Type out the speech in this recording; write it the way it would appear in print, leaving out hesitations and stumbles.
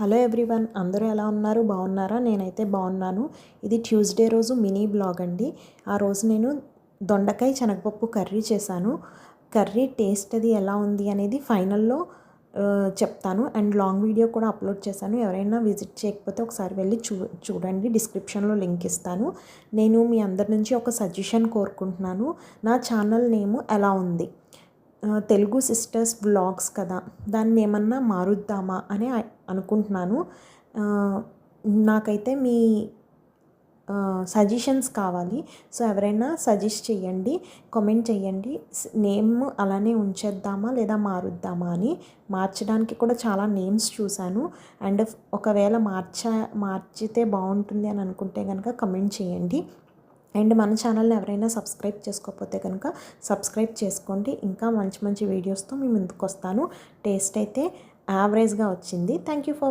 Hello everyone, అందరూ ఎలా ఉన్నారు? బాగున్నారా? నేనైతే బాగున్నాను. ఇది ట్యూస్డే రోజు మినీ బ్లాగ్ అండి. ఆ రోజు నేను దొండకాయ శనగపప్పు కర్రీ చేశాను. కర్రీ టేస్ట్ అది ఎలా ఉంది అనేది ఫైనల్లో చెప్తాను. అండ్ లాంగ్ వీడియో కూడా అప్లోడ్ చేశాను. ఎవరైనా విజిట్ చేయకపోతే ఒకసారి వెళ్ళి చూడండి. డిస్క్రిప్షన్లో లింక్ ఇస్తాను. నేను మీ అందరి నుంచి ఒక సజెషన్ కోరుకుంటున్నాను. నా ఛానల్ నేమ్ ఎలా ఉంది? తెలుగు సిస్టర్స్ బ్లాగ్స్ కదా, దాన్ని ఏమన్నా మారుద్దామా అని అనుకుంటున్నాను. నాకైతే మీ సజెషన్స్ కావాలి. సో ఎవరైనా సజెస్ట్ చేయండి, కామెంట్ చేయండి. నేమ్ అలానే ఉంచేద్దామా లేదా మారుద్దామా అని. మార్చడానికి కూడా చాలా నేమ్స్ చూశాను. అండ్ ఒకవేళ మార్చితే బాగుంటుంది అని అనుకుంటే కనుక కమెంట్ చేయండి. అండ్ మన ఛానల్ని ఎవరైనా సబ్స్క్రైబ్ చేసుకోకపోతే కనుక సబ్స్క్రైబ్ చేసుకోండి. ఇంకా మంచి మంచి వీడియోస్తో మీ ముందుకు వస్తాను. టేస్ట్ అయితే యావరేజ్గా వచ్చింది. Thank you for